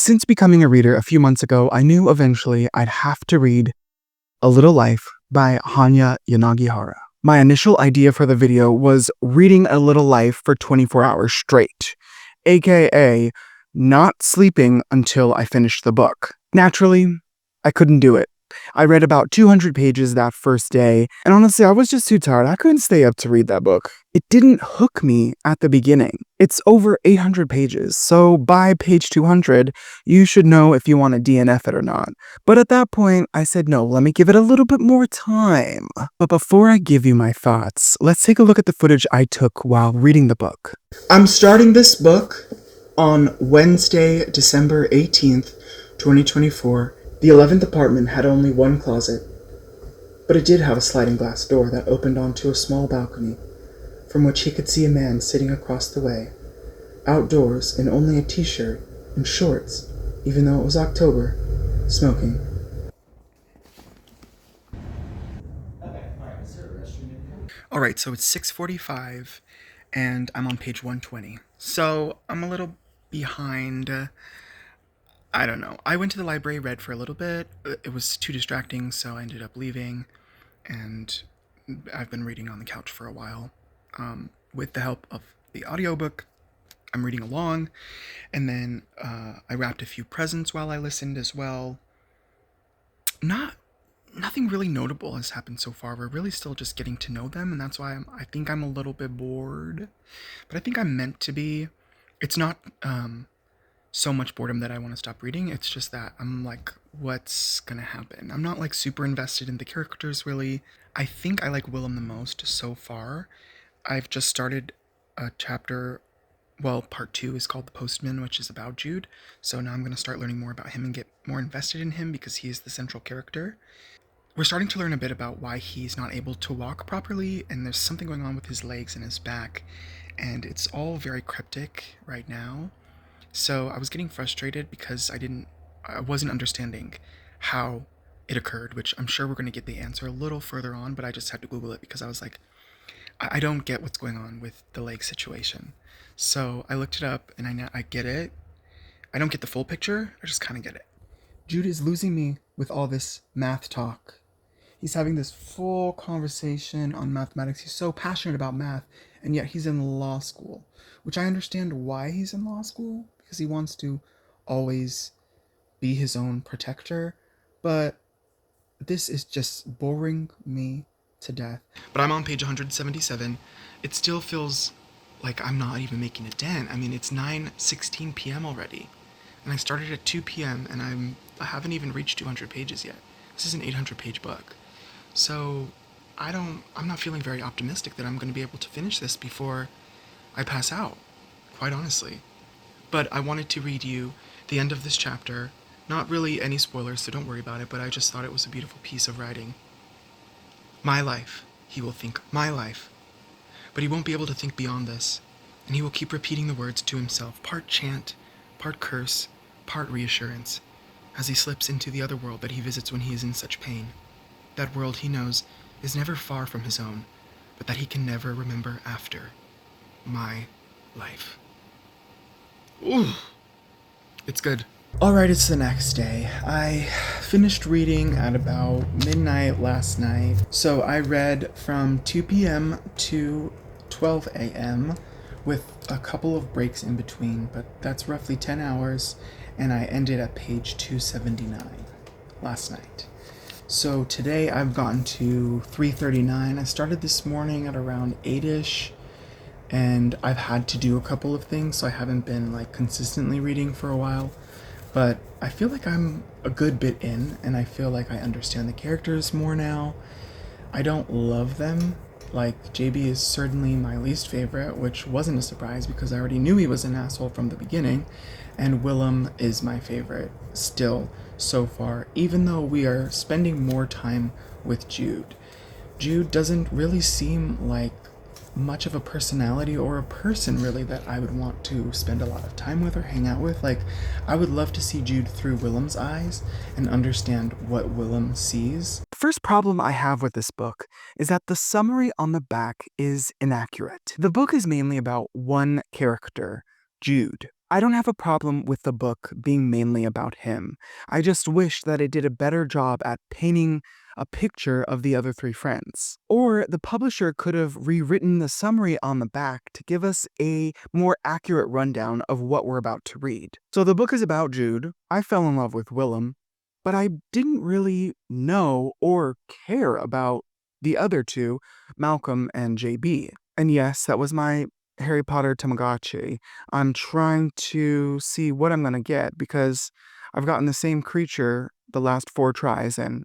Since becoming a reader a few months ago, I knew eventually I'd have to read A Little Life by Hanya Yanagihara. My initial idea for the video was reading A Little Life for 24 hours straight, aka not sleeping until I finished the book. Naturally, I couldn't do it. I read about 200 pages that first day, and honestly, I was just too tired. I couldn't stay up to read that book. It didn't hook me at the beginning. It's over 800 pages, so by page 200, you should know if you want to DNF it or not. But at that point, I said, no, let me give it a little bit more time. But before I give you my thoughts, let's take a look at the footage I took while reading the book. I'm starting this book on Wednesday, December 18th, 2024. The 11th apartment had only one closet, but it did have a sliding glass door that opened onto a small balcony, from which he could see a man sitting across the way, outdoors in only a t-shirt and shorts, even though it was October, smoking. Alright, so it's 6:45, and I'm on page 120. So I'm a little behind. I don't know. I went to the library, read for a little bit. It was too distracting, so I ended up leaving, and I've been reading on the couch for a while. With the help of the audiobook, I'm reading along, and then I wrapped a few presents while I listened as well. Nothing really notable has happened so far. We're really still just getting to know them, and that's why I think I'm a little bit bored. But I think I'm meant to be. It's not so much boredom that I want to stop reading. It's just that I'm like, what's gonna happen? I'm not like super invested in the characters really. I think I like Willem the most so far. I've just started a chapter, well, part 2 is called The Postman, which is about Jude. So now I'm gonna start learning more about him and get more invested in him because he is the central character. We're starting to learn a bit about why he's not able to walk properly, and there's something going on with his legs and his back, and it's all very cryptic right now. So I was getting frustrated because I wasn't understanding how it occurred, which I'm sure we're going to get the answer a little further on, but I just had to Google it because I was like, I don't get what's going on with the leg situation. So I looked it up, and I get it. I don't get the full picture, I just kind of get it. Jude is losing me with all this math talk. He's having this full conversation on mathematics. He's so passionate about math, and yet he's in law school, which I understand why he's in law school, because he wants to always be his own protector, but this is just boring me to death. But I'm on page 177. It still feels like I'm not even making a dent. I mean, it's 9:16 p.m. already, and I started at 2 p.m. and I haven't even reached 200 pages yet. This is an 800-page book. So I'm not feeling very optimistic that I'm going to be able to finish this before I pass out, quite honestly. But I wanted to read you the end of this chapter. Not really any spoilers, so don't worry about it, but I just thought it was a beautiful piece of writing. My life, he will think, my life. But he won't be able to think beyond this, and he will keep repeating the words to himself, part chant, part curse, part reassurance, as he slips into the other world that he visits when he is in such pain. That world he knows is never far from his own, but that he can never remember after. My life. Ooh, it's good. Alright, it's the next day. I finished reading at about midnight last night. So I read from 2 p.m. to 12 a.m. with a couple of breaks in between, but that's roughly 10 hours, and I ended at page 279 last night. So today I've gotten to 339. I started this morning at around 8ish, and I've had to do a couple of things, so I haven't been like consistently reading for a while. But I feel like I'm a good bit in, and I feel like I understand the characters more now. I don't love them. Like, JB is certainly my least favorite, which wasn't a surprise because I already knew he was an asshole from the beginning. And Willem is my favorite still so far, even though we are spending more time with Jude. Jude doesn't really seem like much of a personality or a person really that I would want to spend a lot of time with or hang out with. Like, I would love to see Jude through Willem's eyes and understand what Willem sees. The first problem I have with this book is that the summary on the back is inaccurate. The book is mainly about one character, Jude. I don't have a problem with the book being mainly about him. I just wish that it did a better job at painting a picture of the other three friends. Or the publisher could have rewritten the summary on the back to give us a more accurate rundown of what we're about to read. So the book is about Jude. I fell in love with Willem, but I didn't really know or care about the other two, Malcolm and JB. And yes, that was my Harry Potter Tamagotchi. I'm trying to see what I'm gonna get because I've gotten the same creature the last 4 tries and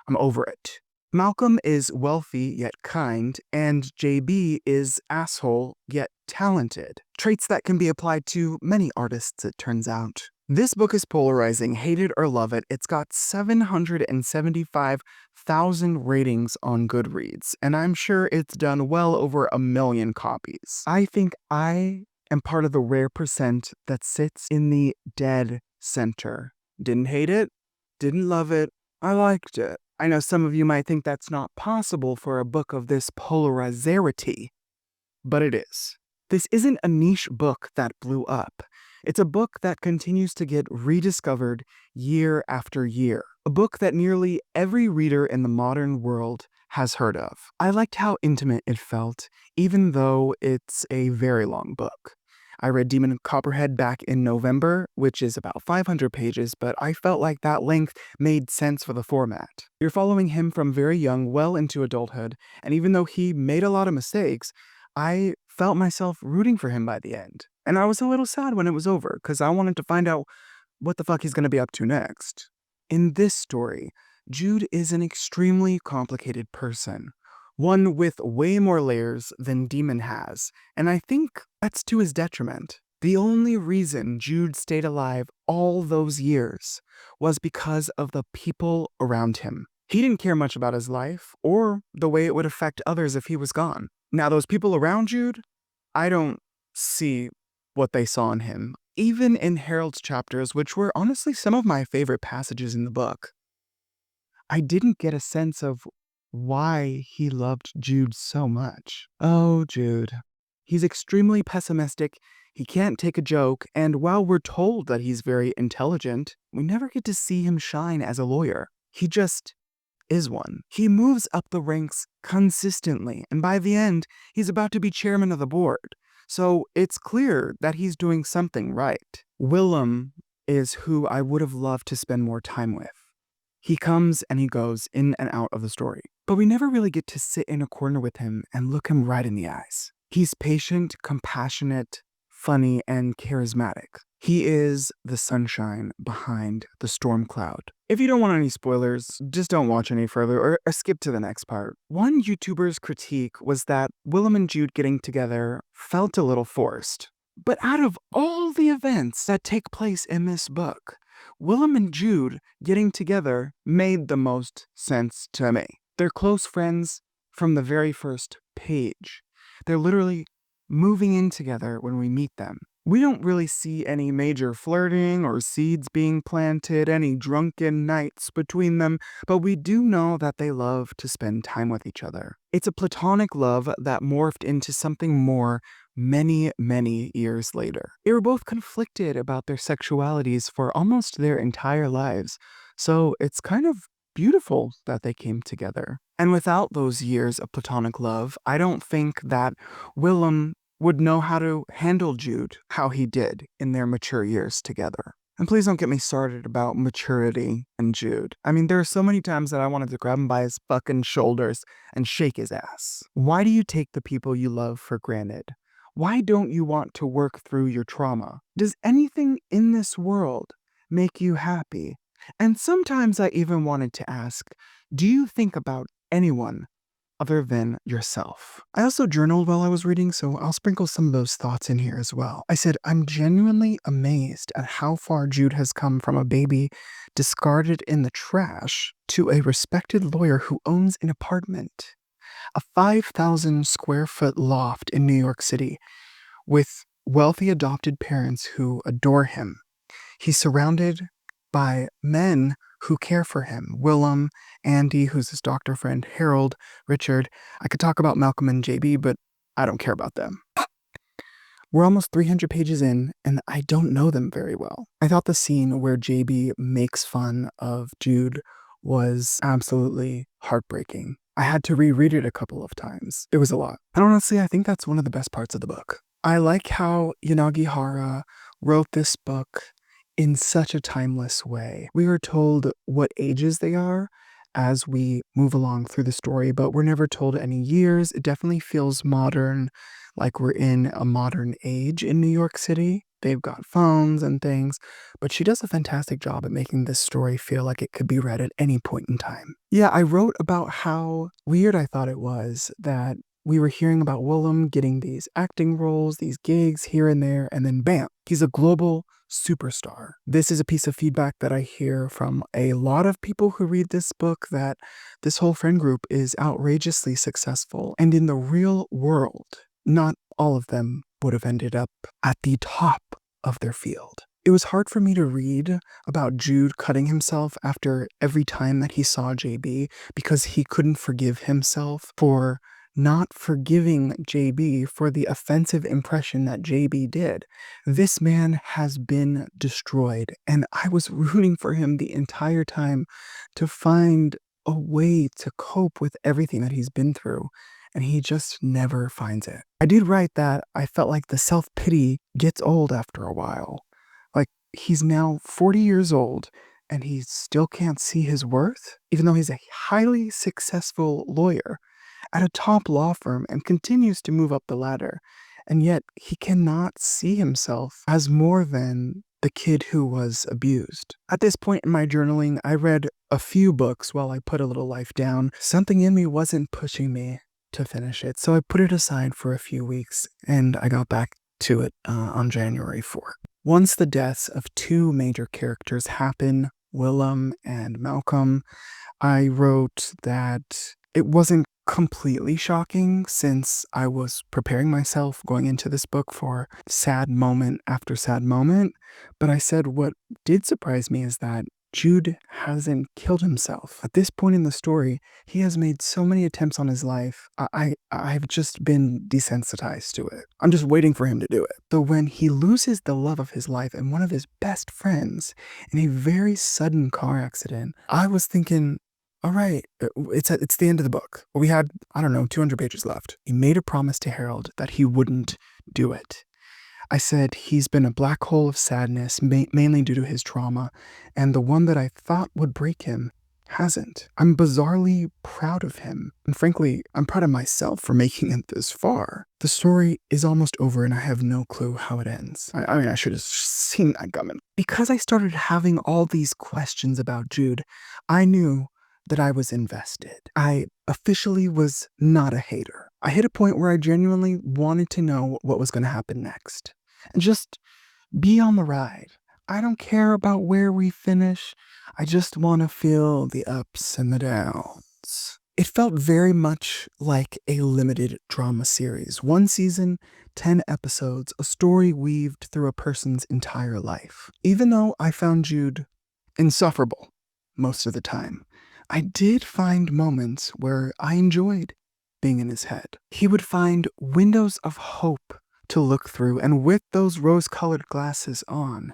I'm over it. Malcolm is wealthy yet kind, and JB is asshole yet talented. Traits that can be applied to many artists, it turns out. This book is polarizing, hate it or love it. It's got 775,000 ratings on Goodreads, and I'm sure it's done well over 1 million copies. I think I am part of the rare percent that sits in the dead center. Didn't hate it, didn't love it, I liked it. I know some of you might think that's not possible for a book of this polarizarity, but it is. This isn't a niche book that blew up. It's a book that continues to get rediscovered year after year. A book that nearly every reader in the modern world has heard of. I liked how intimate it felt, even though it's a very long book. I read Demon and Copperhead back in November, which is about 500 pages, but I felt like that length made sense for the format. You're following him from very young well into adulthood, and even though he made a lot of mistakes, I felt myself rooting for him by the end. And I was a little sad when it was over, because I wanted to find out what the fuck he's going to be up to next. In this story, Jude is an extremely complicated person, one with way more layers than Demon has, and I think that's to his detriment. The only reason Jude stayed alive all those years was because of the people around him. He didn't care much about his life or the way it would affect others if he was gone. Now, those people around Jude, I don't see what they saw in him, even in Harold's chapters, which were honestly some of my favorite passages in the book. I didn't get a sense of why he loved Jude so much. Oh, Jude. He's extremely pessimistic, he can't take a joke, and while we're told that he's very intelligent, we never get to see him shine as a lawyer. He just is one. He moves up the ranks consistently, and by the end, he's about to be chairman of the board. So it's clear that he's doing something right. Willem is who I would have loved to spend more time with. He comes and he goes in and out of the story, but we never really get to sit in a corner with him and look him right in the eyes. He's patient, compassionate, funny, and charismatic. He is the sunshine behind the storm cloud. If you don't want any spoilers, just don't watch any further or skip to the next part. One YouTuber's critique was that Willem and Jude getting together felt a little forced. But out of all the events that take place in this book, Willem and Jude getting together made the most sense to me. They're close friends from the very first page. They're literally moving in together when we meet them. We don't really see any major flirting or seeds being planted, any drunken nights between them, but we do know that they love to spend time with each other. It's a platonic love that morphed into something more many, many years later. They were both conflicted about their sexualities for almost their entire lives, so it's kind of beautiful that they came together. And without those years of platonic love, I don't think that Willem would know how to handle Jude how he did in their mature years together. And please don't get me started about maturity and Jude. I mean, there are so many times that I wanted to grab him by his fucking shoulders and shake his ass. Why do you take the people you love for granted? Why don't you want to work through your trauma? Does anything in this world make you happy? And sometimes I even wanted to ask, do you think about anyone other than yourself? I also journaled while I was reading, so I'll sprinkle some of those thoughts in here as well. I said, I'm genuinely amazed at how far Jude has come from a baby discarded in the trash to a respected lawyer who owns an apartment, a 5,000 square foot loft in New York City with wealthy adopted parents who adore him. He's surrounded by men who care for him. Willem, Andy, who's his doctor friend, Harold, Richard. I could talk about Malcolm and JB, but I don't care about them. We're almost 300 pages in, and I don't know them very well. I thought the scene where JB makes fun of Jude was absolutely heartbreaking. I had to reread it a couple of times. It was a lot. And honestly, I think that's one of the best parts of the book. I like how Yanagihara wrote this book in such a timeless way. We are told what ages they are as we move along through the story, but we're never told any years. It definitely feels modern, like we're in a modern age in New York City. They've got phones and things, but she does a fantastic job at making this story feel like it could be read at any point in time. Yeah, I wrote about how weird I thought it was that we were hearing about Willem getting these acting roles, these gigs here and there, and then bam, he's a global superstar. This is a piece of feedback that I hear from a lot of people who read this book, that this whole friend group is outrageously successful. And in the real world, not all of them would have ended up at the top of their field. It was hard for me to read about Jude cutting himself after every time that he saw JB because he couldn't forgive himself for not forgiving JB for the offensive impression that JB did. This man has been destroyed, and I was rooting for him the entire time to find a way to cope with everything that he's been through, and he just never finds it. I did write that I felt like the self-pity gets old after a while. Like, he's now 40 years old, and he still can't see his worth, even though he's a highly successful lawyer at a top law firm and continues to move up the ladder. And yet he cannot see himself as more than the kid who was abused. At this point in my journaling, I read a few books while I put a little life down. Something in me wasn't pushing me to finish it, so I put it aside for a few weeks, and I got back to it on January 4th. Once the deaths of two major characters happen, Willem and Malcolm, I wrote that it wasn't completely shocking since I was preparing myself going into this book for sad moment after sad moment. But I said what did surprise me is that Jude hasn't killed himself. At this point in the story, he has made so many attempts on his life. I've just been desensitized to it. I'm just waiting for him to do it. So when he loses the love of his life and one of his best friends in a very sudden car accident, I was thinking, all right, it's the end of the book. We had, I don't know, 200 pages left. He made a promise to Harold that he wouldn't do it. I said he's been a black hole of sadness, mainly due to his trauma, and the one that I thought would break him hasn't. I'm bizarrely proud of him, and frankly, I'm proud of myself for making it this far. The story is almost over, and I have no clue how it ends. I mean, I should have seen that coming. Because I started having all these questions about Jude, I knew that I was invested. I officially was not a hater. I hit a point where I genuinely wanted to know what was going to happen next. And just be on the ride. I don't care about where we finish. I just want to feel the ups and the downs. It felt very much like a limited drama series. 1 season, 10 episodes, a story weaved through a person's entire life. Even though I found Jude insufferable most of the time, I did find moments where I enjoyed being in his head. He would find windows of hope to look through, and with those rose-colored glasses on,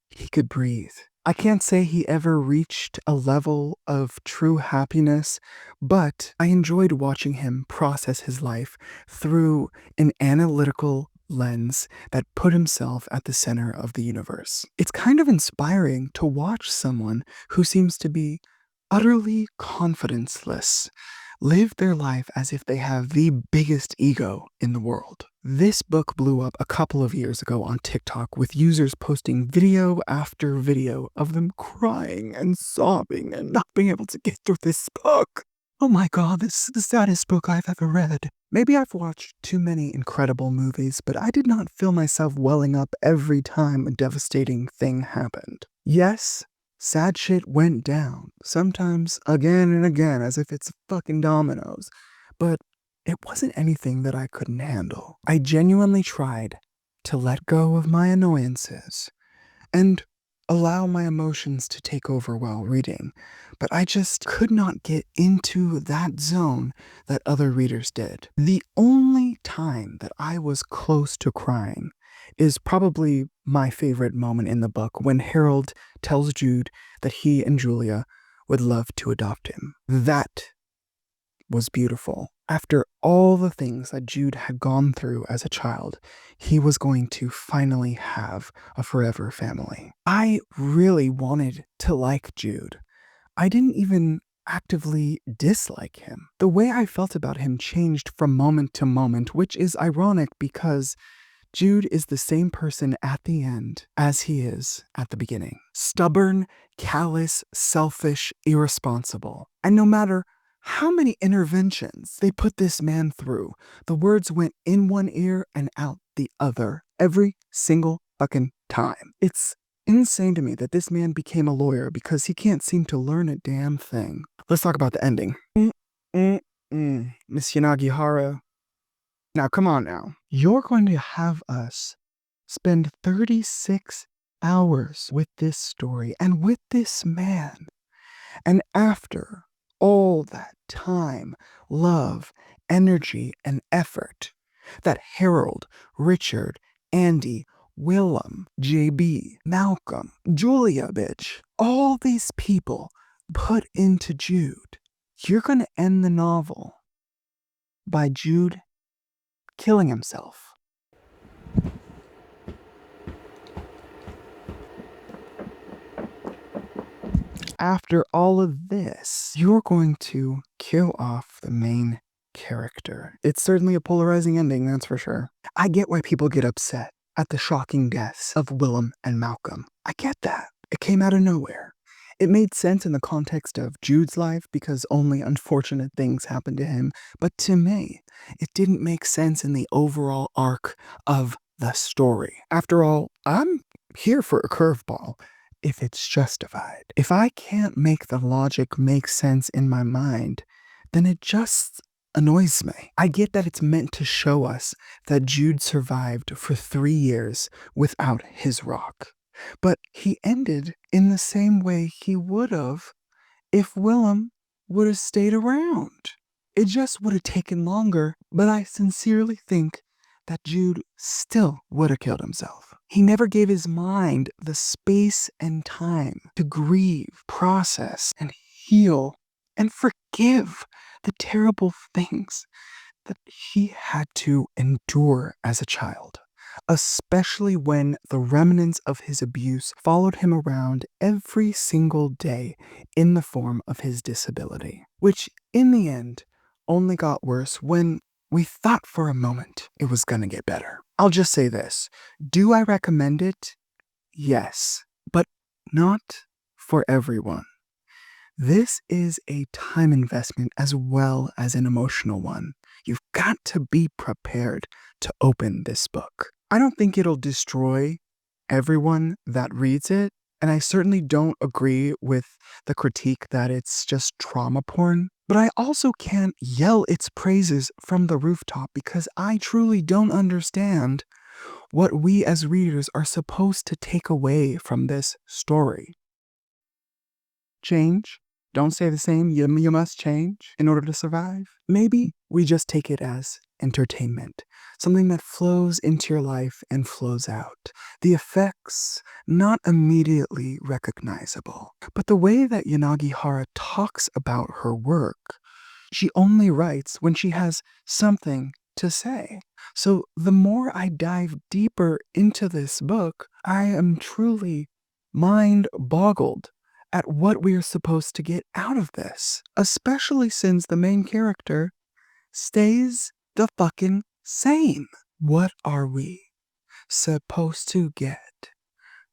he could breathe. I can't say he ever reached a level of true happiness, but I enjoyed watching him process his life through an analytical lens that put himself at the center of the universe. It's kind of inspiring to watch someone who seems to be utterly confidenceless live their life as if they have the biggest ego in the world. This book blew up a couple of years ago on TikTok with users posting video after video of them crying and sobbing and not being able to get through this book. Oh my god, this is the saddest book I've ever read. Maybe I've watched too many incredible movies, but I did not feel myself welling up every time a devastating thing happened. Yes, sad shit went down, sometimes again and again as if it's fucking dominoes, but it wasn't anything that I couldn't handle. I genuinely tried to let go of my annoyances and allow my emotions to take over while reading, but I just could not get into that zone that other readers did. The only time that I was close to crying is probably my favorite moment in the book when Harold tells Jude that he and Julia would love to adopt him. That was beautiful. After all the things that Jude had gone through as a child, he was going to finally have a forever family. I really wanted to like Jude. I didn't even actively dislike him. The way I felt about him changed from moment to moment, which is ironic because Jude is the same person at the end as he is at the beginning. Stubborn, callous, selfish, irresponsible. And no matter how many interventions they put this man through, the words went in one ear and out the other every single fucking time. It's insane to me that this man became a lawyer because he can't seem to learn a damn thing. Let's talk about the ending. Miss Yanagihara. Now, come on now. You're going to have us spend 36 hours with this story and with this man. And after all that time, love, energy, and effort that Harold, Richard, Andy, Willem, JB, Malcolm, Julia, bitch, all these people put into Jude, you're going to end the novel by Jude killing himself. After all of this, you're going to kill off the main character. It's certainly a polarizing ending, that's for sure. I get why people get upset at the shocking deaths of Willem and Malcolm. I get that. It came out of nowhere. It made sense in the context of Jude's life because only unfortunate things happened to him, but to me, it didn't make sense in the overall arc of the story. After all, I'm here for a curveball if it's justified. If I can't make the logic make sense in my mind, then it just annoys me. I get that it's meant to show us that Jude survived for 3 years without his rock. But he ended in the same way he would have if Willem would have stayed around. It just would have taken longer, but I sincerely think that Jude still would have killed himself. He never gave his mind the space and time to grieve, process, and heal, and forgive the terrible things that he had to endure as a child, especially when the remnants of his abuse followed him around every single day in the form of his disability, which in the end only got worse when we thought for a moment it was gonna get better. I'll just say this. Do I recommend it? Yes, but not for everyone. This is a time investment as well as an emotional one. You've got to be prepared to open this book. I don't think it'll destroy everyone that reads it, and I certainly don't agree with the critique that it's just trauma porn. But I also can't yell its praises from the rooftop because I truly don't understand what we as readers are supposed to take away from this story. Change. Don't say the same. You must change in order to survive. Maybe we just take it as entertainment, something that flows into your life and flows out. The effects, not immediately recognizable. But the way that Yanagihara talks about her work, she only writes when she has something to say. So the more I dive deeper into this book, I am truly mind-boggled at what we are supposed to get out of this, especially since the main character stays the fucking same. What are we supposed to get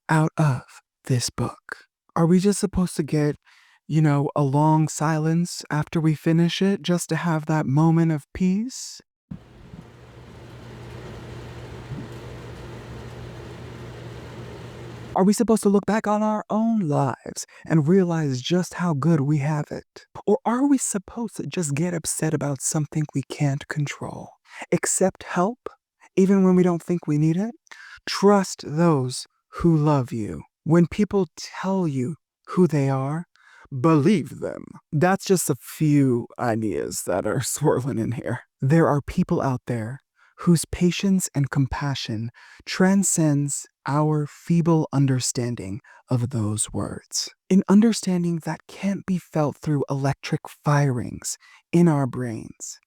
out of this book? Are we just supposed to get, a long silence after we finish it just to have that moment of peace? Are we supposed to look back on our own lives and realize just how good we have it? Or are we supposed to just get upset about something we can't control? Accept help, even when we don't think we need it? Trust those who love you. When people tell you who they are, believe them. That's just a few ideas that are swirling in here. There are people out there whose patience and compassion transcends our feeble understanding of those words. An understanding that can't be felt through electric firings in our brains,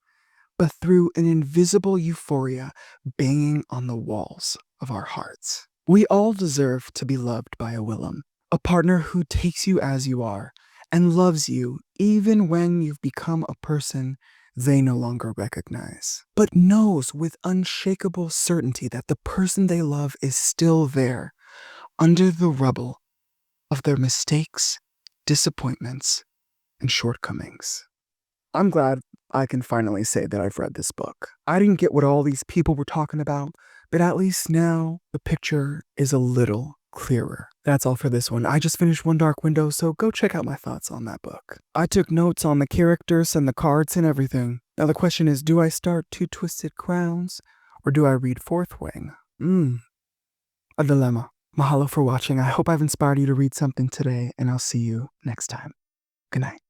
but through an invisible euphoria banging on the walls of our hearts. We all deserve to be loved by a Willem, a partner who takes you as you are and loves you even when you've become a person they no longer recognize, but knows with unshakable certainty that the person they love is still there under the rubble of their mistakes, disappointments, and shortcomings. I'm glad I can finally say that I've read this book. I didn't get what all these people were talking about, but at least now the picture is a little clearer. That's all for this one. I just finished One Dark Window, so go check out my thoughts on that book. I took notes on the characters and the cards and everything. Now the question is, do I start Two Twisted Crowns or do I read Fourth Wing? A dilemma. Mahalo for watching. I hope I've inspired you to read something today, and I'll see you next time. Good night.